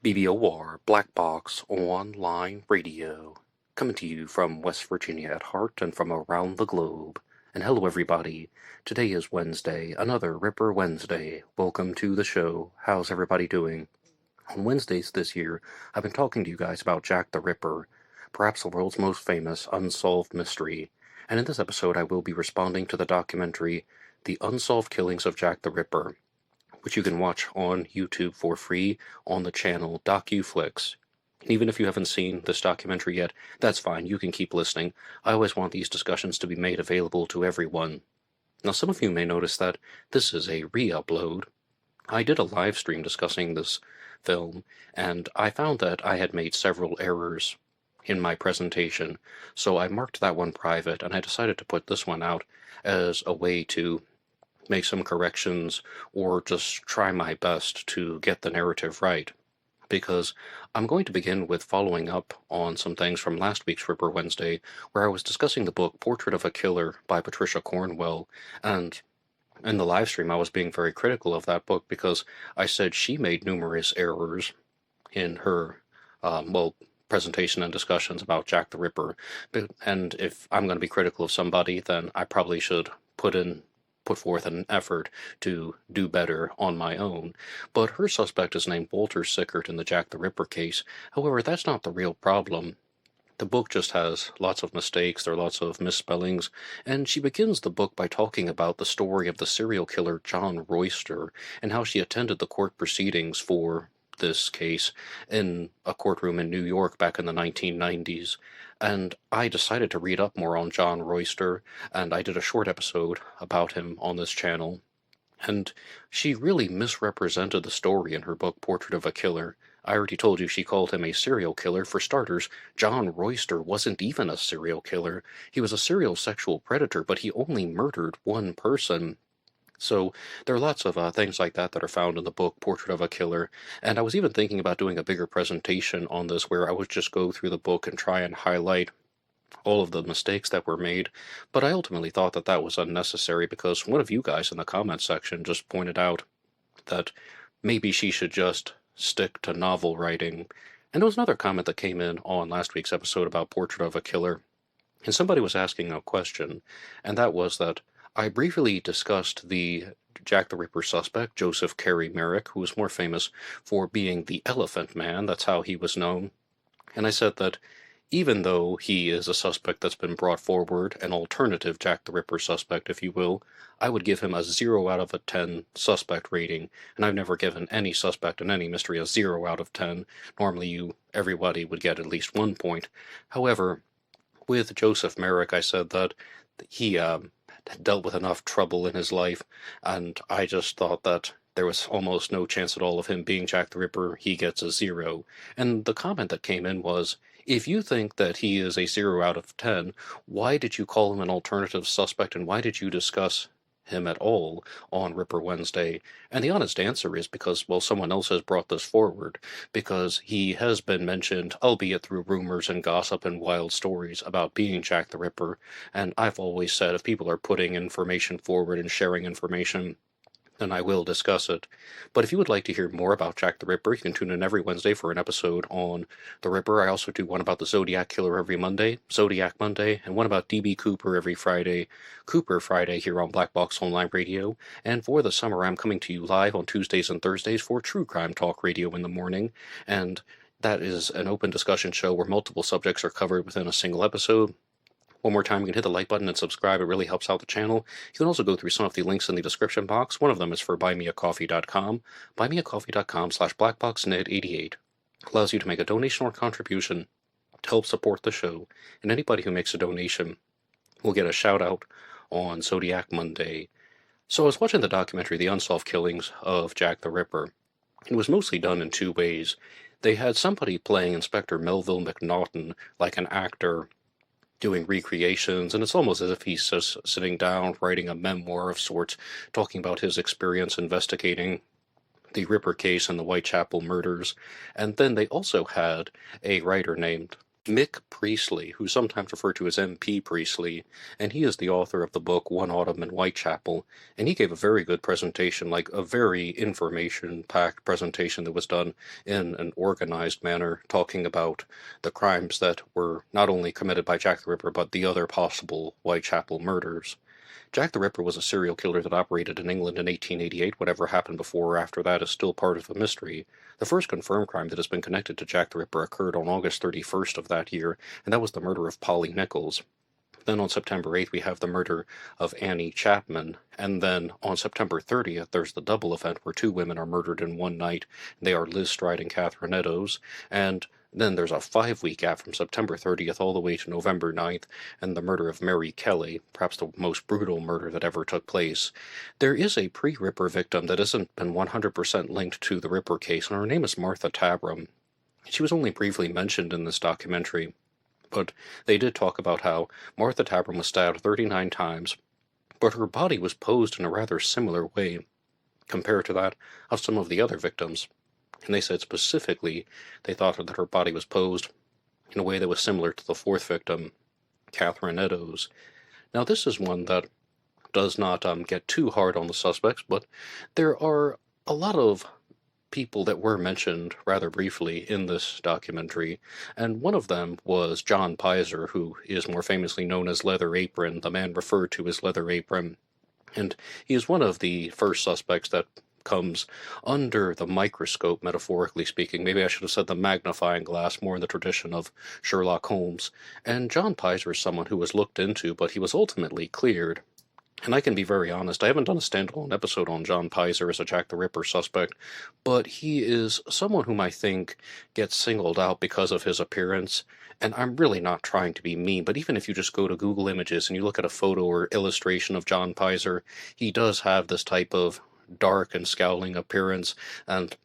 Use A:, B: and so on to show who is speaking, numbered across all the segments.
A: BBOR, Black Box Online Radio, coming to you from West Virginia at heart and from around the globe. And hello everybody, today is Wednesday, another Ripper Wednesday. Welcome to the show. How's everybody doing? On Wednesdays this year, I've been talking to you guys about Jack the Ripper, perhaps the world's most famous unsolved mystery. And in this episode I will be responding to the documentary The Unsolved Killings of Jack the Ripper, which you can watch on YouTube for free on the channel DocuFlix. Even if you haven't seen this documentary yet, that's fine, you can keep listening. I always want these discussions to be made available to everyone. Now, some of you may notice that this is a re-upload. I did a live stream discussing this film, and I found that I had made several errors in my presentation, so I marked that one private, and I decided to put this one out as a way to make some corrections or just try my best to get the narrative right, because I'm going to begin with following up on some things from last week's Ripper Wednesday, where I was discussing the book Portrait of a Killer by Patricia Cornwell, and in the live stream I was being very critical of that book because I said she made numerous errors in her, presentation and discussions about Jack the Ripper, and if I'm going to be critical of somebody, then I probably should put forth an effort to do better on my own. But her suspect is named Walter Sickert in the Jack the Ripper case. However, that's not the real problem. The book just has lots of mistakes, there are lots of misspellings, and she begins the book by talking about the story of the serial killer John Royster and how she attended the court proceedings for this case in a courtroom in New York back in the 1990s. And I decided to read up more on John Royster, and I did a short episode about him on this channel. And she really misrepresented the story in her book Portrait of a Killer. I already told you she called him a serial killer. For starters, John Royster wasn't even a serial killer. He was a serial sexual predator, but he only murdered one person. So there are lots of things like that that are found in the book Portrait of a Killer, and I was even thinking about doing a bigger presentation on this where I would just go through the book and try and highlight all of the mistakes that were made, but I ultimately thought that that was unnecessary because one of you guys in the comments section just pointed out that maybe she should just stick to novel writing. And there was another comment that came in on last week's episode about Portrait of a Killer, and somebody was asking a question, and that was that I briefly discussed the Jack the Ripper suspect, Joseph Carey Merrick, who was more famous for being the Elephant Man, that's how he was known, and I said that even though he is a suspect that's been brought forward, an alternative Jack the Ripper suspect, if you will, I would give him a 0 out of a 10 suspect rating, and I've never given any suspect in any mystery a 0 out of 10. Normally everybody would get at least 1 point. However, with Joseph Merrick, I said that he dealt with enough trouble in his life, and I just thought that there was almost no chance at all of him being Jack the Ripper. He gets a 0. And the comment that came in was, if you think that he is a 0 out of 10, why did you call him an alternative suspect, and why did you discuss him at all on Ripper Wednesday? And the honest answer is because, well, someone else has brought this forward, because he has been mentioned, albeit through rumors and gossip and wild stories, about being Jack the Ripper, and I've always said if people are putting information forward and sharing information, then I will discuss it. But if you would like to hear more about Jack the Ripper, you can tune in every Wednesday for an episode on the Ripper. I also do one about the Zodiac Killer every Monday, Zodiac Monday, and one about D.B. Cooper every Friday, Cooper Friday here on Black Box Online Radio. And for the summer, I'm coming to you live on Tuesdays and Thursdays for True Crime Talk Radio in the morning, and that is an open discussion show where multiple subjects are covered within a single episode. One more time, you can hit the like button and subscribe. It really helps out the channel. You can also go through some of the links in the description box. One of them is for buymeacoffee.com. Buymeacoffee.com/blackboxned88 allows you to make a donation or contribution to help support the show, and anybody who makes a donation will get a shout out on Zodiac Monday. So I was watching the documentary The Unsolved Killings of Jack the Ripper. It was mostly done in two ways. They had somebody playing Inspector Melville McNaughton like an actor, doing recreations, and it's almost as if he's just sitting down writing a memoir of sorts, talking about his experience investigating the Ripper case and the Whitechapel murders. And then they also had a writer named Mick Priestley, who's sometimes referred to as MP Priestley, and he is the author of the book One Autumn in Whitechapel, and he gave a very good presentation, like a very information-packed presentation that was done in an organized manner, talking about the crimes that were not only committed by Jack the Ripper, but the other possible Whitechapel murders. Jack the Ripper was a serial killer that operated in England in 1888. Whatever happened before or after that is still part of the mystery. The first confirmed crime that has been connected to Jack the Ripper occurred on August 31st of that year, and that was the murder of Polly Nichols. Then on September 8th, we have the murder of Annie Chapman. And then on September 30th, there's the double event where two women are murdered in one night. They are Liz Stride and Catherine Eddowes. And then there's a 5-week gap from September 30th all the way to November 9th, and the murder of Mary Kelly, perhaps the most brutal murder that ever took place. There is a pre-Ripper victim that hasn't been 100% linked to the Ripper case, and her name is Martha Tabram. She was only briefly mentioned in this documentary, but they did talk about how Martha Tabram was stabbed 39 times, but her body was posed in a rather similar way compared to that of some of the other victims. And they said specifically they thought that her body was posed in a way that was similar to the fourth victim, Catherine Eddowes. Now, this is one that does not get too hard on the suspects, but there are a lot of people that were mentioned rather briefly in this documentary, and one of them was John Pizer, who is more famously known as Leather Apron, the man referred to as Leather Apron, and he is one of the first suspects that comes under the microscope, metaphorically speaking. Maybe I should have said the magnifying glass, more in the tradition of Sherlock Holmes. And John Pizer is someone who was looked into, but he was ultimately cleared. And I can be very honest, I haven't done a standalone episode on John Pizer as a Jack the Ripper suspect, but he is someone whom I think gets singled out because of his appearance. And I'm really not trying to be mean, but even if you just go to Google Images and you look at a photo or illustration of John Pizer, he does have this type of dark and scowling appearance, and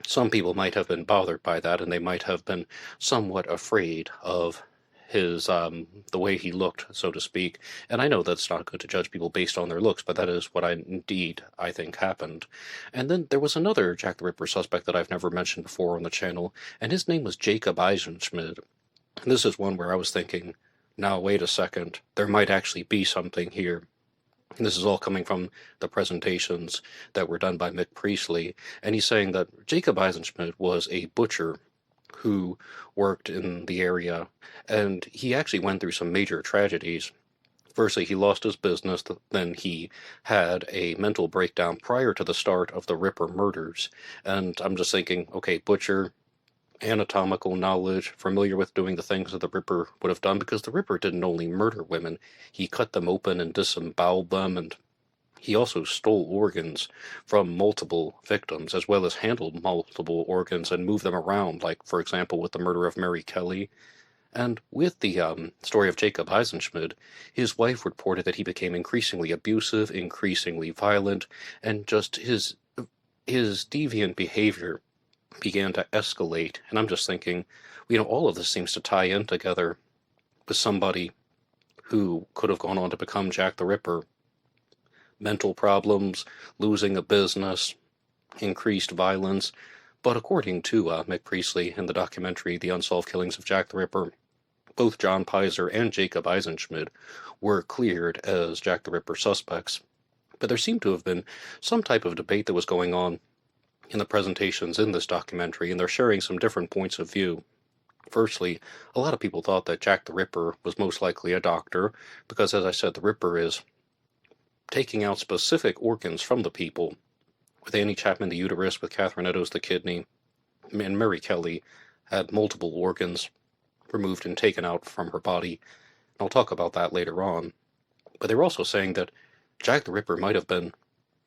A: some people might have been bothered by that, and they might have been somewhat afraid of his the way he looked, so to speak. And I know that's not good to judge people based on their looks, but that is what I think happened. And then there was another Jack the Ripper suspect that I've never mentioned before on the channel, and his name was Jacob Eisenschmidt. And this is one where I was thinking, now wait a second, there might actually be something here. And this is all coming from the presentations that were done by Mick Priestley, and he's saying that Jacob Eisenschmidt was a butcher who worked in the area, and he actually went through some major tragedies. Firstly, he lost his business, then he had a mental breakdown prior to the start of the Ripper murders, and I'm just thinking, okay, butcher, anatomical knowledge, familiar with doing the things that the Ripper would have done, because the Ripper didn't only murder women, he cut them open and disemboweled them, and he also stole organs from multiple victims, as well as handled multiple organs and moved them around, like, for example, with the murder of Mary Kelly. And with the story of Jacob Eisenschmidt, his wife reported that he became increasingly abusive, increasingly violent, and just his deviant behavior began to escalate. And I'm just thinking, all of this seems to tie in together with somebody who could have gone on to become Jack the Ripper. Mental problems, losing a business, increased violence. But according to Mick Priestley in the documentary The Unsolved Killings of Jack the Ripper, both John Pizer and Jacob Eisenschmidt were cleared as Jack the Ripper suspects. But there seemed to have been some type of debate that was going on in the presentations in this documentary, and they're sharing some different points of view. Firstly, a lot of people thought that Jack the Ripper was most likely a doctor, because, as I said, the Ripper is taking out specific organs from the people. With Annie Chapman, the uterus; with Catherine Eddowes, the kidney; and Mary Kelly had multiple organs removed and taken out from her body. And I'll talk about that later on. But they were also saying that Jack the Ripper might have been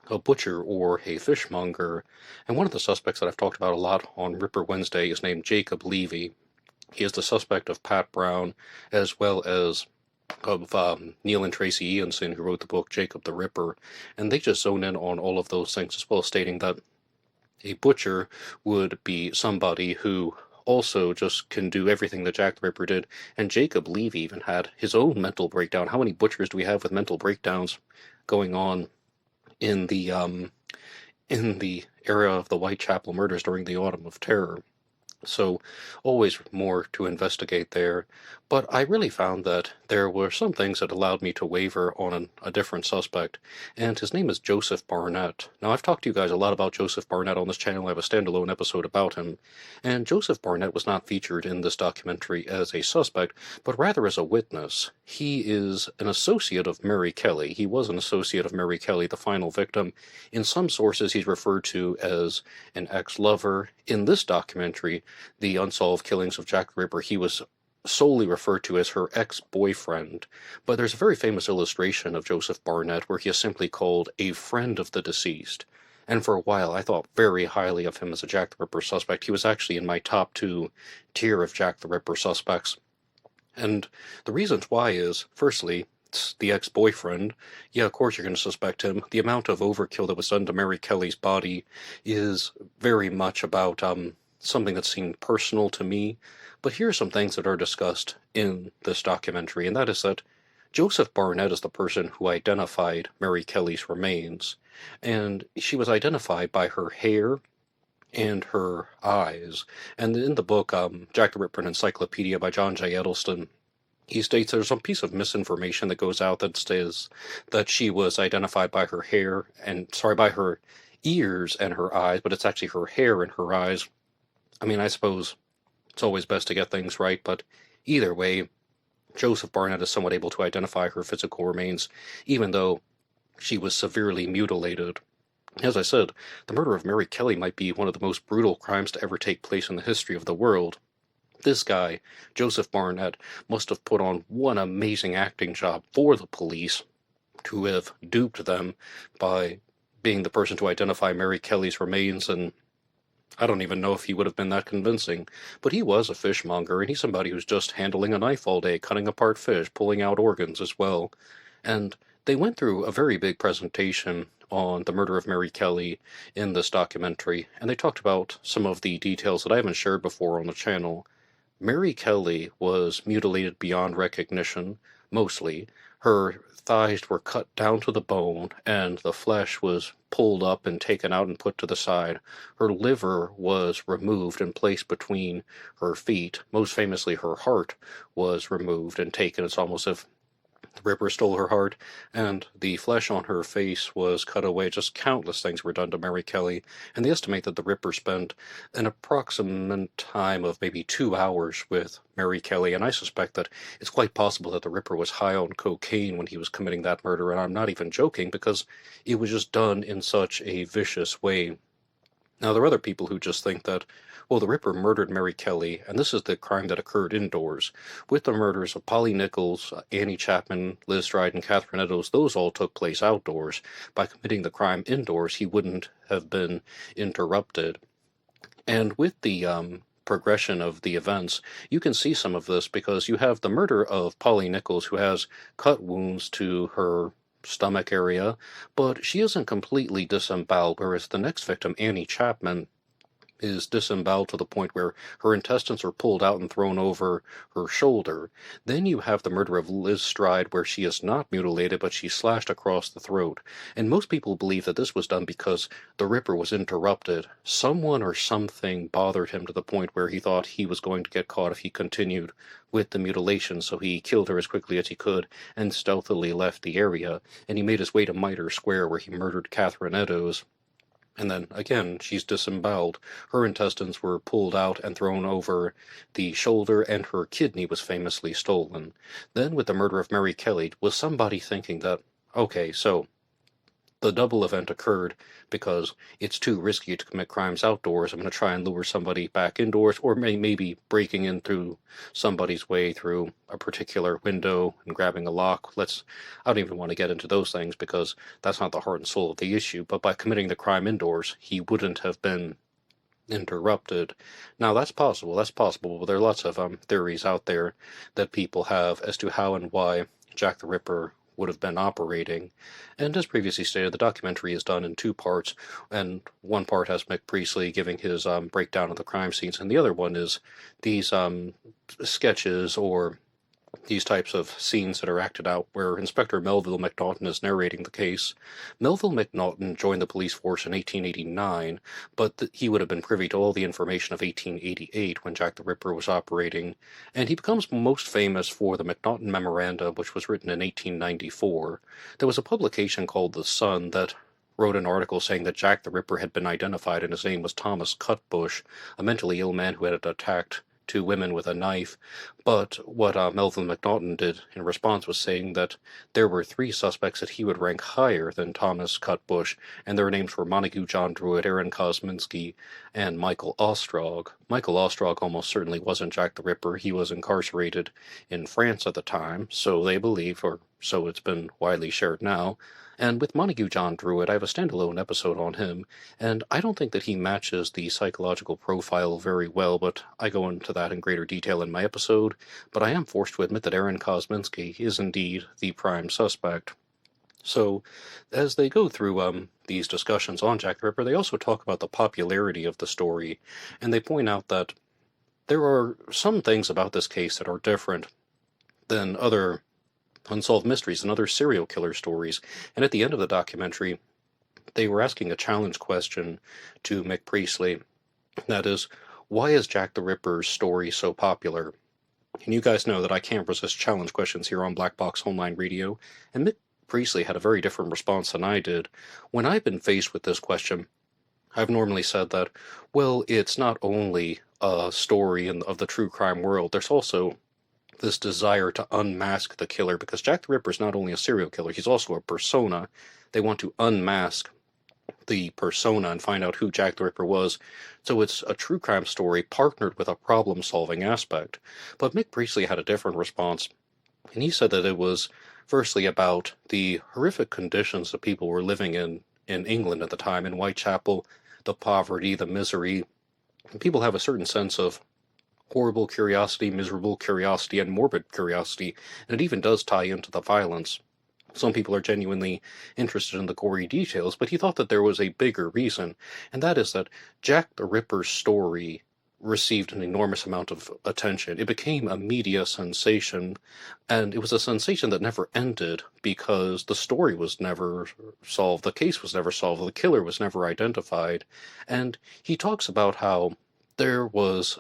A: a butcher or a fishmonger, and one of the suspects that I've talked about a lot on Ripper Wednesday is named Jacob Levy. He is the suspect of Pat Brown, as well as of Neil and Tracy Ianson, who wrote the book Jacob the Ripper, and they just zone in on all of those things, as well as stating that a butcher would be somebody who also just can do everything that Jack the Ripper did, and Jacob Levy even had his own mental breakdown. How many butchers do we have with mental breakdowns going on in the era of the Whitechapel murders during the Autumn of Terror? So always more to investigate there. But I really found that there were some things that allowed me to waver on a different suspect, and his name is Joseph Barnett. Now, I've talked to you guys a lot about Joseph Barnett on this channel. I have a standalone episode about him, and Joseph Barnett was not featured in this documentary as a suspect, but rather as a witness. He is an associate of Mary Kelly. He was an associate of Mary Kelly, the final victim. In some sources, he's referred to as an ex-lover. In this documentary, The Unsolved Killings of Jack the Ripper, he was solely referred to as her ex-boyfriend. But there's a very famous illustration of Joseph Barnett where he is simply called a friend of the deceased. And for a while, I thought very highly of him as a Jack the Ripper suspect. He was actually in my top 2 tier of Jack the Ripper suspects. And the reasons why is, firstly, it's the ex-boyfriend. Yeah, of course you're going to suspect him. The amount of overkill that was done to Mary Kelly's body is very much about something that seemed personal to me. But here are some things that are discussed in this documentary, and that is that Joseph Barnett is the person who identified Mary Kelly's remains, and she was identified by her hair and her eyes. And in the book, Jack the Ripper, an Encyclopedia by John J. Edelston, he states there's some piece of misinformation that goes out that says that she was identified by her hair and, sorry, by her ears and her eyes, but it's actually her hair and her eyes. I mean, I suppose it's always best to get things right, but either way, Joseph Barnett is somewhat able to identify her physical remains, even though she was severely mutilated. As I said, the murder of Mary Kelly might be one of the most brutal crimes to ever take place in the history of the world. This guy, Joseph Barnett, must have put on one amazing acting job for the police to have duped them by being the person to identify Mary Kelly's remains, and I don't even know if he would have been that convincing, but he was a fishmonger, and he's somebody who's just handling a knife all day, cutting apart fish, pulling out organs as well. And they went through a very big presentation on the murder of Mary Kelly in this documentary, and they talked about some of the details that I haven't shared before on the channel. Mary Kelly was mutilated beyond recognition, mostly. Her thighs were cut down to the bone, and the flesh was pulled up and taken out and put to the side. Her liver was removed and placed between her feet. Most famously, her heart was removed and taken. It's almost as if the Ripper stole her heart, and the flesh on her face was cut away. Just countless things were done to Mary Kelly, and they estimate that the Ripper spent an approximate time of maybe 2 hours with Mary Kelly, and I suspect that it's quite possible that the Ripper was high on cocaine when he was committing that murder, and I'm not even joking, because it was just done in such a vicious way. Now, there are other people who just think that, well, the Ripper murdered Mary Kelly, and this is the crime that occurred indoors. With the murders of Polly Nichols, Annie Chapman, Liz Stride, and Catherine Eddowes, those all took place outdoors. By committing the crime indoors, he wouldn't have been interrupted. And with the progression of the events, you can see some of this because you have the murder of Polly Nichols, who has cut wounds to her stomach area, but she isn't completely disemboweled, whereas the next victim, Annie Chapman, is disemboweled to the point where her intestines are pulled out and thrown over her shoulder. Then you have the murder of Liz Stride, where she is not mutilated, but she's slashed across the throat. And most people believe that this was done because the Ripper was interrupted. Someone or something bothered him to the point where he thought he was going to get caught if he continued with the mutilation, so he killed her as quickly as he could and stealthily left the area, and he made his way to Mitre Square, where he murdered Catherine Eddowes. And then, again, she's disemboweled. Her intestines were pulled out and thrown over the shoulder, and her kidney was famously stolen. Then, with the murder of Mary Kelly, was somebody thinking that, okay, so the double event occurred because it's too risky to commit crimes outdoors. I'm going to try and lure somebody back indoors, or maybe breaking in through somebody's way through a particular window and grabbing a lock. I don't even want to get into those things because that's not the heart and soul of the issue. But by committing the crime indoors, he wouldn't have been interrupted. Now, that's possible, but there are lots of theories out there that people have as to how and why Jack the Ripper would have been operating. And as previously stated, the documentary is done in 2 parts, and one part has Mick Priestley giving his breakdown of the crime scenes, and the other one is these sketches or these types of scenes that are acted out where Inspector Melville McNaughton is narrating the case. Melville McNaughton joined the police force in 1889, but he would have been privy to all the information of 1888 when Jack the Ripper was operating, and he becomes most famous for the McNaughton Memoranda, which was written in 1894. There was a publication called The Sun that wrote an article saying that Jack the Ripper had been identified and his name was Thomas Cutbush, a mentally ill man who had attacked two women with a knife. But what Melville McNaughton did in response was saying that there were three suspects that he would rank higher than Thomas Cutbush, and their names were Montague John Druitt, Aaron Kosminski, and Michael Ostrog. Michael Ostrog almost certainly wasn't Jack the Ripper. He was incarcerated in France at the time, so they believe, or so it's been widely shared now. And with Montague John Druitt, I have a standalone episode on him, and I don't think that he matches the psychological profile very well, but I go into that in greater detail in my episode. But I am forced to admit that Aaron Kosminski is indeed the prime suspect. So, as they go through these discussions on Jack the Ripper, they also talk about the popularity of the story, and they point out that there are some things about this case that are different than other unsolved mysteries and other serial killer stories. And at the end of the documentary, they were asking a challenge question to Mick Priestley. That is, why is Jack the Ripper's story so popular? And you guys know that I can't resist challenge questions here on Black Box Online Radio, and Mick Priestley had a very different response than I did. When I've been faced with this question, I've normally said that, well, it's not only a story of the true crime world, there's also this desire to unmask the killer, because Jack the Ripper is not only a serial killer, he's also a persona. They want to unmask the persona and find out who Jack the Ripper was. So it's a true crime story partnered with a problem-solving aspect. But Mick Priestley had a different response, and he said that it was firstly about the horrific conditions that people were living in England at the time, in Whitechapel, the poverty, the misery. And people have a certain sense of horrible curiosity, miserable curiosity, and morbid curiosity, and it even does tie into the violence. Some people are genuinely interested in the gory details, but he thought that there was a bigger reason, and that is that Jack the Ripper's story received an enormous amount of attention. It became a media sensation, and it was a sensation that never ended because the story was never solved, the case was never solved, the killer was never identified. And he talks about how there was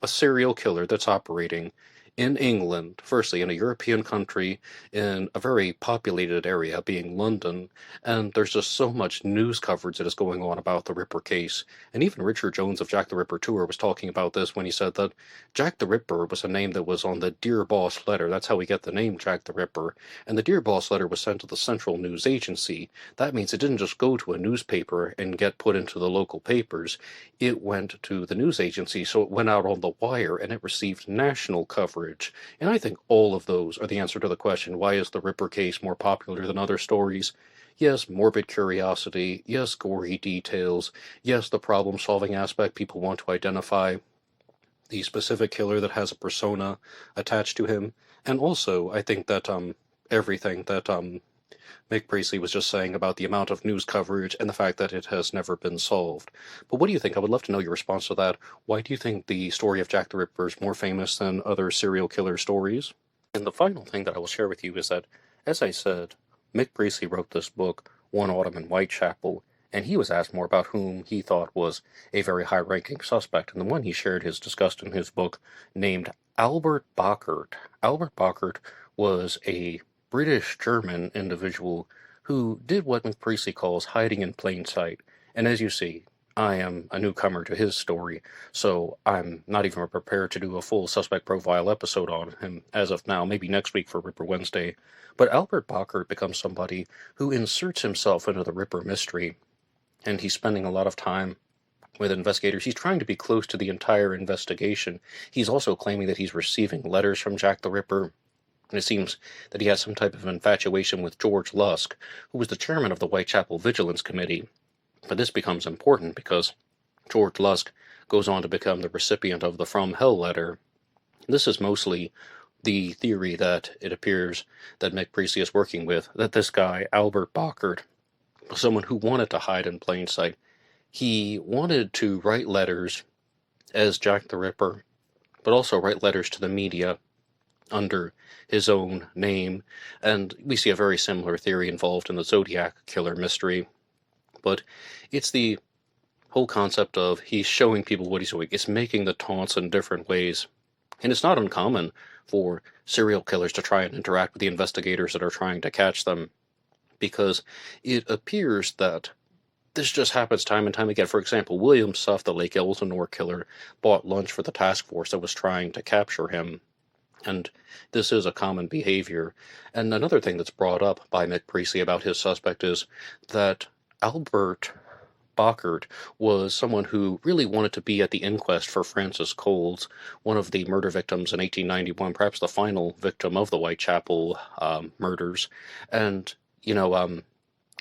A: a serial killer that's operating in England, firstly in a European country, in a very populated area, being London, and there's just so much news coverage that is going on about the Ripper case. And even Richard Jones of Jack the Ripper Tour was talking about this when he said that Jack the Ripper was a name that was on the Dear Boss letter. That's how we get the name Jack the Ripper. And the Dear Boss letter was sent to the Central News Agency. That means it didn't just go to a newspaper and get put into the local papers. It went to the news agency, so it went out on the wire, and it received national coverage. And I think all of those are the answer to the question, why is the Ripper case more popular than other stories? Yes, morbid curiosity. Yes, gory details. Yes, the problem-solving aspect. People want to identify the specific killer that has a persona attached to him. And also, I think that everything that Mick Priestley was just saying about the amount of news coverage and the fact that it has never been solved. But what do you think? I would love to know your response to that. Why do you think the story of Jack the Ripper is more famous than other serial killer stories? And the final thing that I will share with you is that, as I said, Mick Priestley wrote this book, One Autumn in Whitechapel, and he was asked more about whom he thought was a very high-ranking suspect, and the one he shared his disgust in his book named Albert Bockert. Albert Bockert was a British-German individual who did what Mick Priestley calls hiding in plain sight. And as you see, I am a newcomer to his story, so I'm not even prepared to do a full suspect profile episode on him as of now, maybe next week for Ripper Wednesday. But Albert Bockert becomes somebody who inserts himself into the Ripper mystery, and he's spending a lot of time with investigators. He's trying to be close to the entire investigation. He's also claiming that he's receiving letters from Jack the Ripper. And it seems that he has some type of infatuation with George Lusk, who was the chairman of the Whitechapel Vigilance Committee. But this becomes important because George Lusk goes on to become the recipient of the From Hell letter. This is mostly the theory that it appears that Mick Priestley is working with, that this guy, Albert Bockert, was someone who wanted to hide in plain sight. He wanted to write letters as Jack the Ripper, but also write letters to the media under his own name, and we see a very similar theory involved in the Zodiac Killer mystery. But it's the whole concept of he's showing people what he's doing. It's making the taunts in different ways. And it's not uncommon for serial killers to try and interact with the investigators that are trying to catch them, because it appears that this just happens time and time again. For example, William Suff, the Lake Elsinore killer, bought lunch for the task force that was trying to capture him. And this is a common behavior. And another thing that's brought up by Mick Priestley about his suspect is that Albert Bockert was someone who really wanted to be at the inquest for Francis Coles, one of the murder victims in 1891, perhaps the final victim of the Whitechapel murders. And,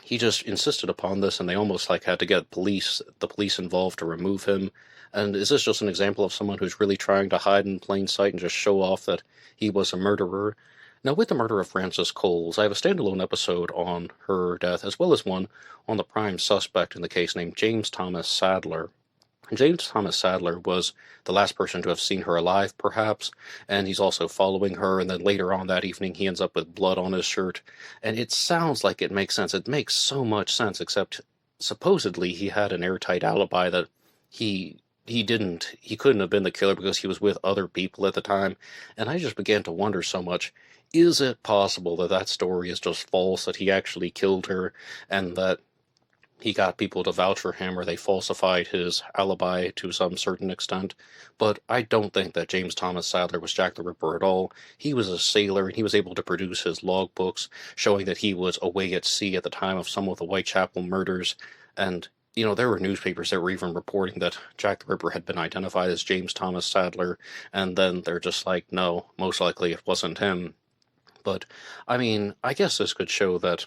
A: he just insisted upon this, and they almost like had to get the police involved to remove him. And is this just an example of someone who's really trying to hide in plain sight and just show off that he was a murderer? Now, with the murder of Frances Coles, I have a standalone episode on her death, as well as one on the prime suspect in the case named James Thomas Sadler. James Thomas Sadler was the last person to have seen her alive, perhaps, and he's also following her, and then later on that evening he ends up with blood on his shirt. And it sounds like it makes sense. It makes so much sense, except supposedly he had an airtight alibi that he couldn't have been the killer because he was with other people at the time. And I just began to wonder so much, is it possible that that story is just false, that he actually killed her, and that he got people to vouch for him, or they falsified his alibi to some certain extent? But I don't think that James Thomas Sadler was Jack the Ripper at all. He was a sailor, and he was able to produce his logbooks, showing that he was away at sea at the time of some of the Whitechapel murders. And, there were newspapers that were even reporting that Jack the Ripper had been identified as James Thomas Sadler, and then they're just like, no, most likely it wasn't him. But, I guess this could show that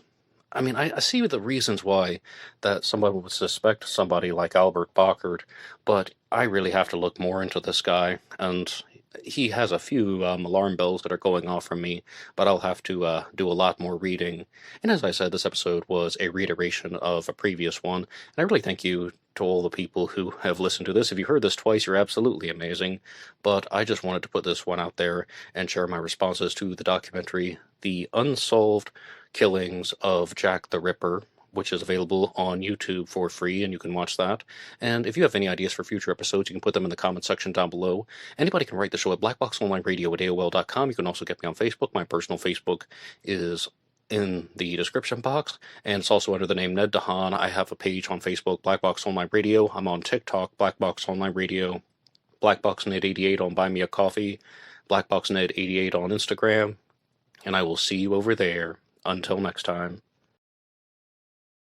A: I see the reasons why that somebody would suspect somebody like Albert Bockert, but I really have to look more into this guy, and he has a few alarm bells that are going off from me, but I'll have to do a lot more reading. And as I said, this episode was a reiteration of a previous one, and I really thank you to all the people who have listened to this. If you heard this twice, you're absolutely amazing, but I just wanted to put this one out there and share my responses to the documentary, The Unsolved Killings of Jack the Ripper, which is available on YouTube for free, and you can watch that. And if you have any ideas for future episodes, you can put them in the comment section down below. Anybody can write the show at blackboxonlineradio@aol.com. You can also get me on Facebook. My personal Facebook is in the description box, and it's also under the name Ned DeHaan. I have a page on Facebook, Black Box Online Radio. I'm on TikTok, Black Box Online Radio, BlackBoxNed88 on Buy Me a Coffee, BlackBoxNed88 on Instagram, and I will see you over there. Until next time.